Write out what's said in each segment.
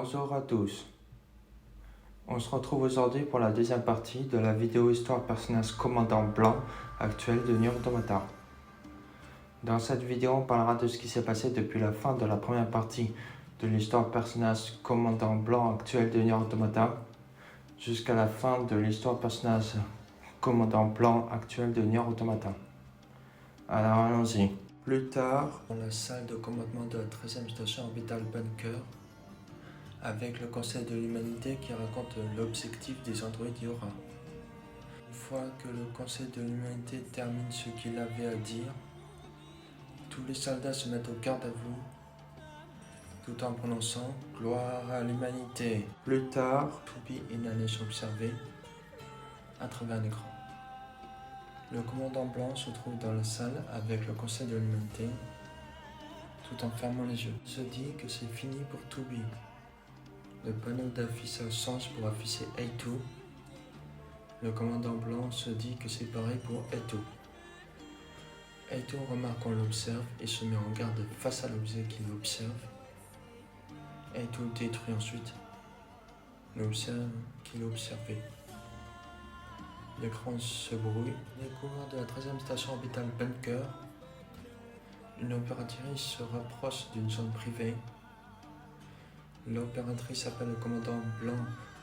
Bonjour à tous. On se retrouve aujourd'hui pour la deuxième partie de la vidéo Histoire personnage Commandant Blanc actuel de Nier Automata. Dans cette vidéo, on parlera de ce qui s'est passé depuis la fin de la première partie de l'histoire personnage Commandant Blanc actuel de Nier Automata jusqu'à la fin de l'histoire personnage Commandant Blanc actuel de Nier Automata. Alors allons-y. Plus tard, dans la salle de commandement de la 13e station orbitale Bunker, avec le Conseil de l'Humanité qui raconte l'objectif des androïdes Yora. Une fois que le Conseil de l'Humanité termine ce qu'il avait à dire, tous les soldats se mettent au garde à vous, tout en prononçant « Gloire à l'humanité ». Plus tard, Toubi et Nanesh observaient à travers un écran. Le commandant Blanc se trouve dans la salle avec le Conseil de l'Humanité, tout en fermant les yeux. Il se dit que c'est fini pour Toubi. Le panneau d'affichage change pour afficher A2. Le commandant Blanc se dit que c'est pareil pour A2. A2 remarque qu'on l'observe et se met en garde face à l'objet qu'il observe. A2 détruit ensuite l'objet qu'il observait. L'écran se brouille. Les couloirs de la 13e station orbitale Bunker. Une opératrice se rapproche d'une zone privée. L'opératrice appelle le commandant Blanc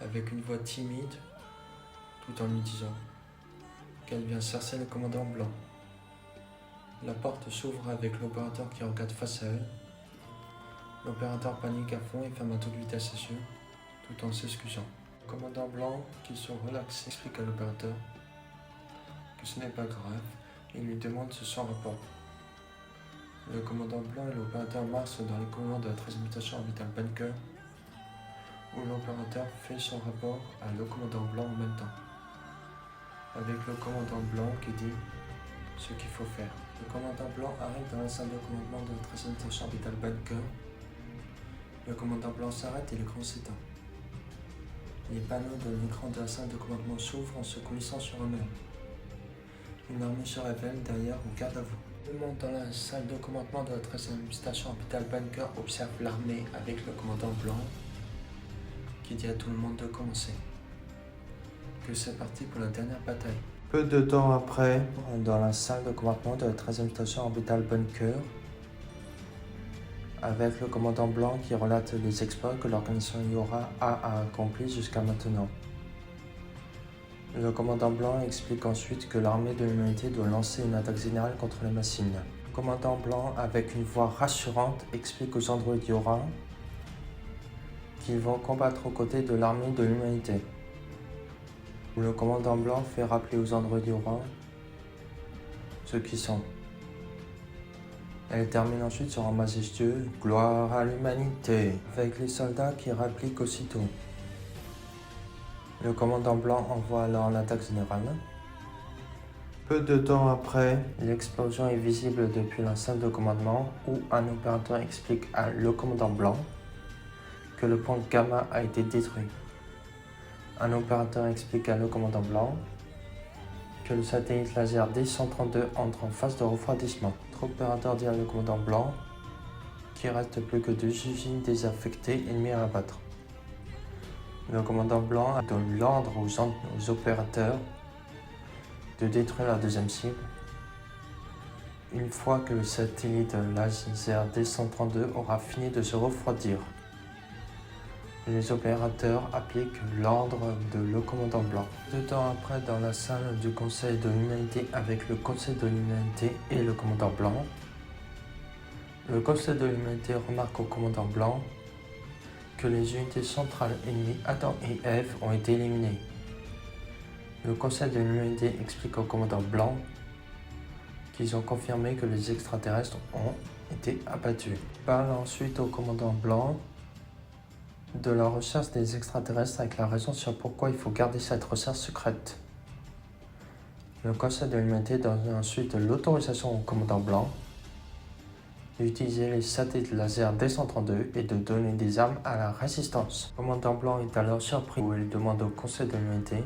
avec une voix timide, tout en lui disant qu'elle vient chercher le commandant Blanc. La porte s'ouvre avec l'opérateur qui regarde face à elle. L'opérateur panique à fond et ferme à toute vitesse ses yeux, tout en s'excusant. Le commandant Blanc, qui se relaxe, explique à l'opérateur que ce n'est pas grave et lui demande son rapport. Le commandant Blanc et l'opérateur marchent dans les couloirs de la 13e station orbitale Bunker, où l'opérateur fait son rapport à le commandant Blanc en même temps, avec le commandant Blanc qui dit ce qu'il faut faire. Le commandant Blanc arrive dans la salle de commandement de la 13e station orbitale Bunker. Le commandant Blanc s'arrête et l'écran s'éteint. Les panneaux de l'écran de la salle de commandement s'ouvrent en se coulissant sur eux-mêmes. Une armée se révèle derrière au garde à vous. Tout le monde dans la salle de commandement de la 13e station orbitale Bunker observe l'armée avec le commandant Blanc qui dit à tout le monde de commencer. Que c'est parti pour la dernière bataille. Peu de temps après, dans la salle de commandement de la 13e station orbitale Bunker, avec le commandant Blanc qui relate les exploits que l'organisation Yora a accomplis jusqu'à maintenant. Le commandant Blanc explique ensuite que l'armée de l'humanité doit lancer une attaque générale contre les machines. Le commandant Blanc, avec une voix rassurante, explique aux androïdes Yora qu'ils vont combattre aux côtés de l'armée de l'humanité. Le commandant Blanc fait rappeler aux androïdes Yora ce qu'ils sont. Elle termine ensuite sur un majestueux « Gloire à l'humanité » avec les soldats qui répliquent aussitôt. Le commandant Blanc envoie alors l'attaque générale. Peu de temps après, l'explosion est visible depuis la salle de commandement où un opérateur explique à le commandant Blanc que le point Gamma a été détruit. Un opérateur explique à le commandant Blanc que le satellite laser D132 entre en phase de refroidissement. L'autre opérateur dit à le commandant Blanc qu'il reste plus que 2 usines désaffectées ennemies à abattre. Le commandant Blanc donne l'ordre aux opérateurs de détruire la deuxième cible. Une fois que le satellite laser D132 aura fini de se refroidir, les opérateurs appliquent l'ordre de le commandant Blanc. 2 temps après, dans la salle du Conseil de l'Humanité avec le Conseil de l'Humanité et le commandant Blanc, le Conseil de l'Humanité remarque au commandant Blanc que les unités centrales ennemies Adam et Ève ont été éliminées. Le Conseil de l'Humanité explique au commandant Blanc qu'ils ont confirmé que les extraterrestres ont été abattus. Il parle ensuite au commandant Blanc de la recherche des extraterrestres avec la raison sur pourquoi il faut garder cette recherche secrète. Le Conseil de l'Humanité donne ensuite l'autorisation au commandant Blanc d'utiliser les satellites laser D132 et de donner des armes à la résistance. Le commandant Blanc est alors surpris où il demande au Conseil de l'Humanité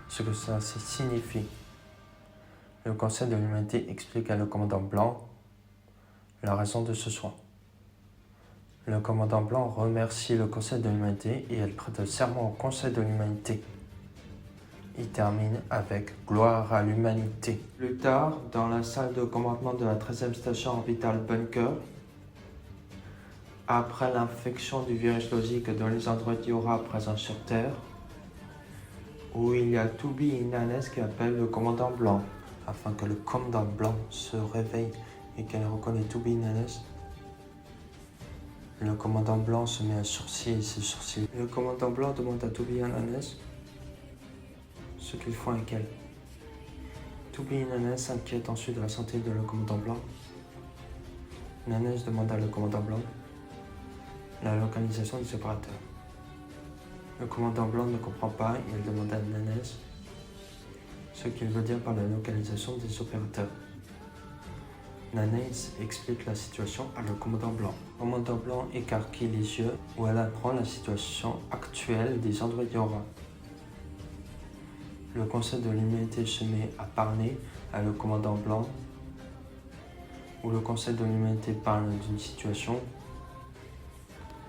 ce que ça signifie. Le Conseil de l'Humanité explique à le commandant Blanc la raison de ce choix. Le commandant blanc remercie le Conseil de l'Humanité et elle prête serment au Conseil de l'Humanité. Il termine avec « Gloire à l'humanité ». Plus tard, dans la salle de commandement de la 13e station orbitale Bunker, après l'infection du virus logique dont les androïdes Yora présents sur Terre, où il y a Tubi et Nanes qui appellent le commandant blanc, afin que le commandant blanc se réveille et qu'elle reconnaît Tubi et Nanes. Le commandant blanc se met à sourciller ses sourcils. Le commandant blanc demande à Tubi et Nanes ce qu'ils font avec elle. Tubi et Nanes s'inquiètent ensuite de la santé de le commandant blanc. Nanes demande à le commandant blanc la localisation des opérateurs. Le commandant blanc ne comprend pas et il demande à Nanes ce qu'il veut dire par la localisation des opérateurs. Nanes explique la situation à le commandant blanc. Le commandant blanc écarquille les yeux où elle apprend la situation actuelle des androïdes Yora. Le Conseil de l'Humanité se met à parler à le commandant blanc, où le Conseil de l'Humanité parle d'une situation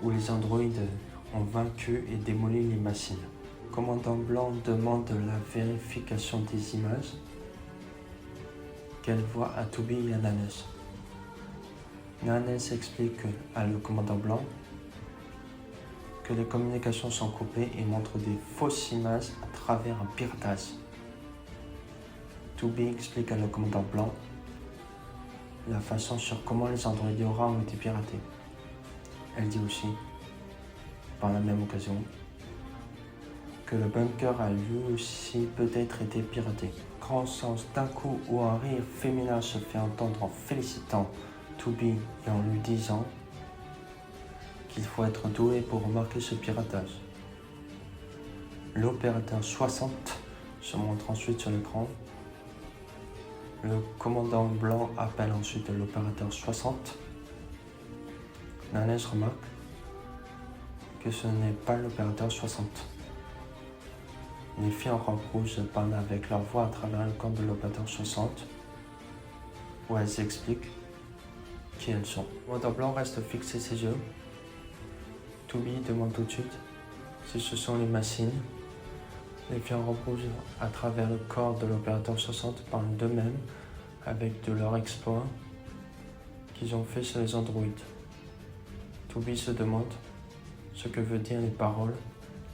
où les androïdes ont vaincu et démoli les machines. Le commandant blanc demande la vérification des images qu'elle voit à Tubi et à Nanes. Nanes explique à le commandant blanc que les communications sont coupées et montre des fausses images à travers un piratage. Tubi explique à le commandant blanc la façon sur comment les androïdes Yora ont été piratés. Elle dit aussi, par la même occasion, que le bunker a lui aussi peut-être été piraté. Grand sens d'un coup où un rire féminin se fait entendre en félicitant Tubi et en lui disant qu'il faut être doué pour remarquer ce piratage. L'opérateur 60 se montre ensuite sur l'écran. Le commandant blanc appelle ensuite l'opérateur 60. Nanes remarque que ce n'est pas l'opérateur 60. Les filles en robe rouge parlent avec leur voix à travers le corps de l'opérateur 60, où elles expliquent qui elles sont. Le commandant blanc reste fixé ses yeux. Tubi demande tout de suite si ce sont les machines. Les filles en robe rouge, à travers le corps de l'opérateur 60, parlent d'eux-mêmes avec de leurs exploits qu'ils ont fait sur les androïdes. Tubi se demande ce que veulent dire les paroles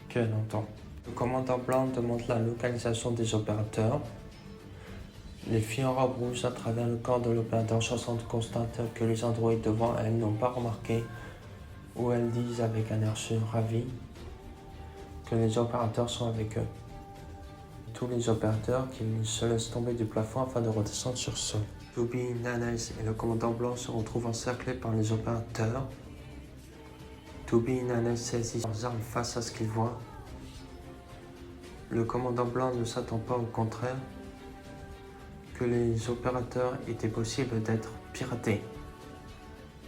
qu'elle entend. Le commandant blanc demande la localisation des opérateurs. Les filles en robe rouge, à travers le corps de l'opérateur 60, constatent que les androïdes devant elles n'ont pas remarqué, où elles disent avec un air ravi que les opérateurs sont avec eux. Tous les opérateurs qu'ils se laissent tomber du plafond afin de redescendre sur le sol. Tubi, Nanes et le commandant blanc se retrouvent encerclés par les opérateurs. Tubi et Nanes saisissent leurs armes face à ce qu'ils voient. Le commandant blanc ne s'attend pas, au contraire, que les opérateurs étaient possibles d'être piratés.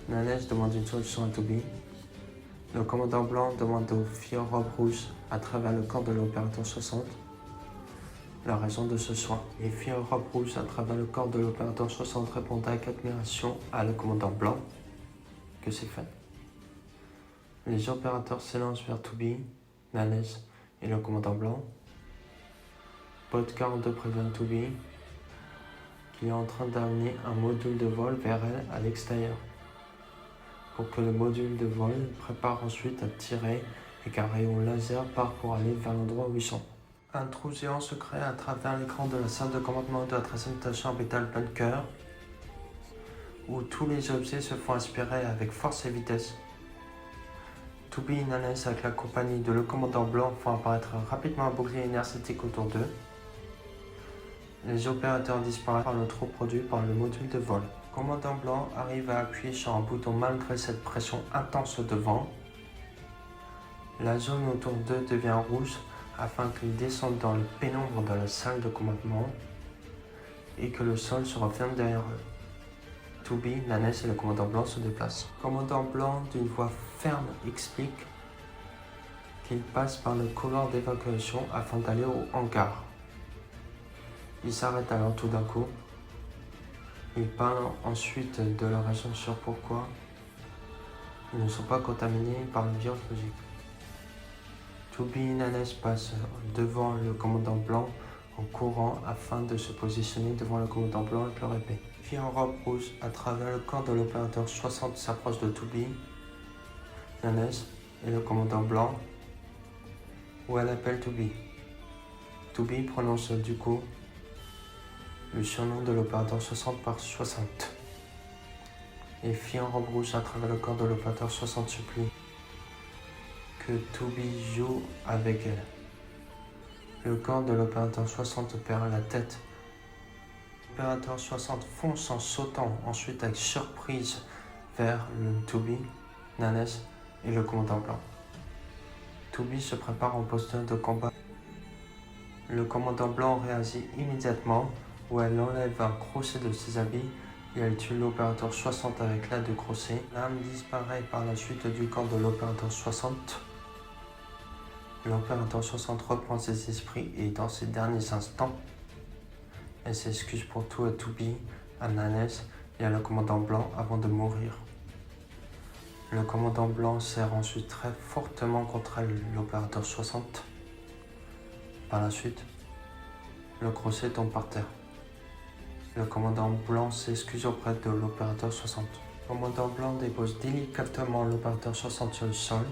Nanes demande une solution à Tubi. Le commandant blanc demande aux filles en robe rouge, à travers le corps de l'opérateur 60, la raison de ce choix. Les filles en robe rouge, à travers le corps de l'opérateur 60, répondent avec admiration à le commandant blanc que c'est fait. Les opérateurs s'élancent vers Tubi, Nanes et le commandant blanc. Pod 42 prévient Tubi qu'il est en train d'amener un module de vol vers elle à l'extérieur, pour que le module de vol prépare ensuite à tirer et qu'un rayon laser part pour aller vers l'endroit où ils sont. Un trou géant se crée à travers l'écran de la salle de commandement de la 13e station orbitale Bunker, où tous les objets se font aspirer avec force et vitesse. Tubi et Nanes, avec la compagnie de le commandant blanc, font apparaître rapidement un bouclier énergétique autour d'eux. Les opérateurs disparaissent par le trou produit par le module de vol. Le commandant blanc arrive à appuyer sur un bouton malgré cette pression intense devant. La zone autour d'eux devient rouge afin qu'ils descendent dans le pénombre de la salle de commandement et que le sol se referme derrière eux. Tubi, Nanes et le commandant blanc se déplacent. Le commandant blanc, d'une voix ferme, explique qu'il passe par le couloir d'évacuation afin d'aller au hangar. Il s'arrête alors tout d'un coup. Il parle ensuite de la raison sur pourquoi Ils ne sont pas contaminés par le virus logique. Toby et Nanes passent devant le commandant blanc en courant afin de se positionner devant le commandant blanc avec leur épée. Une fille en robe rouge à travers le corps de l'opérateur 60 s'approche de Toby, Nanes et le commandant blanc où elle appelle Toby. Toby prononce du coup le surnom de l'opérateur 60 par 60. Et fille en robe rouge à travers le corps de l'opérateur 60 supplie que Toby joue avec elle. Le corps de l'opérateur 60 perd la tête. L'opérateur 60 fonce en sautant ensuite avec surprise vers le Toby, Nanes et le commandant blanc. Toby se prépare en posture de combat. Le commandant blanc réagit immédiatement où elle enlève un crochet de ses habits et elle tue l'opérateur 60 avec l'aide de crochet. L'arme disparaît par la suite du corps de l'opérateur 60. L'opérateur 60 reprend ses esprits et dans ses derniers instants, elle s'excuse pour tout à Toby, à Nanes et à le commandant blanc avant de mourir. Le commandant blanc serre ensuite très fortement contre elle l'opérateur 60. Par la suite, le crochet tombe par terre. Le commandant blanc s'excuse auprès de l'opérateur 60. Le commandant blanc dépose délicatement l'opérateur 60 sur le sol,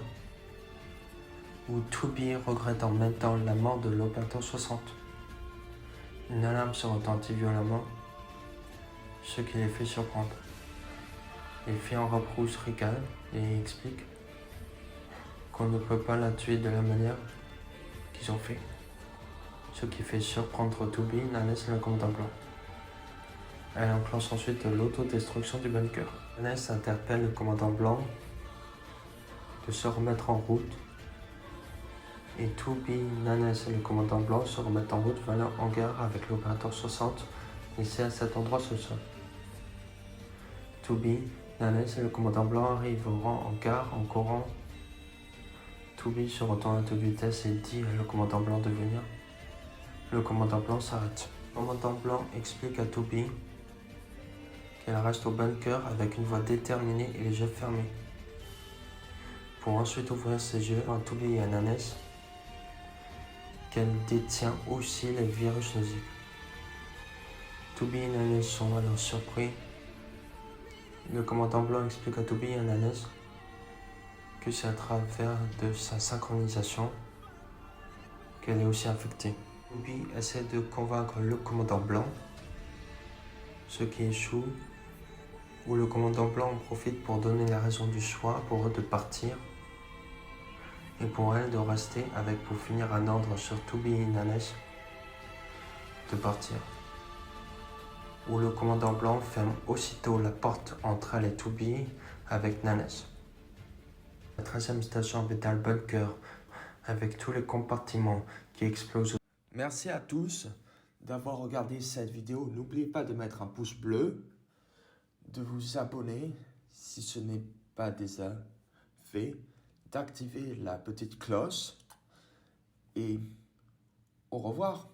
où Toby regrette en même temps la mort de l'opérateur 60. Une alarme se retentit violemment, ce qui les fait surprendre. Les filles en robe rouge ricanent et expliquent qu'on ne peut pas la tuer de la manière qu'ils ont fait, ce qui fait surprendre Toby, Nanes et le commandant blanc. Elle enclenche ensuite l'autodestruction du bunker. Nanes interpelle le commandant blanc de se remettre en route et Toby, Nanes et le commandant blanc se remettent en route vers leur hangar avec l'opérateur 60 laissé à cet endroit sous le sol. Toby, Nanes et le commandant blanc arriveront en gare en courant. Toby se retourne à toute vitesse et dit à le commandant blanc de venir. Le commandant blanc s'arrête. Le commandant blanc explique à Toby qu'elle reste au bunker avec une voix déterminée et les yeux fermés, pour ensuite ouvrir ses yeux à Toby et à Nanes, qu'elle détient aussi les virus logiques. Toby et Nanes sont alors surpris. Le commandant blanc explique à Toby et à Nanes que c'est à travers de sa synchronisation qu'elle est aussi affectée. Toby essaie de convaincre le commandant blanc, ce qui échoue, où le commandant blanc en profite pour donner la raison du choix pour eux de partir et pour elle de rester avec pour finir un ordre sur Toby et Nanes de partir. Où le commandant blanc ferme aussitôt la porte entre elle et Toby avec Nanes. La 13e station avait un bunker avec tous les compartiments qui explosent. Merci à tous d'avoir regardé cette vidéo. N'oubliez pas de mettre un pouce bleu, de vous abonner si ce n'est pas déjà fait, d'activer la petite cloche et au revoir.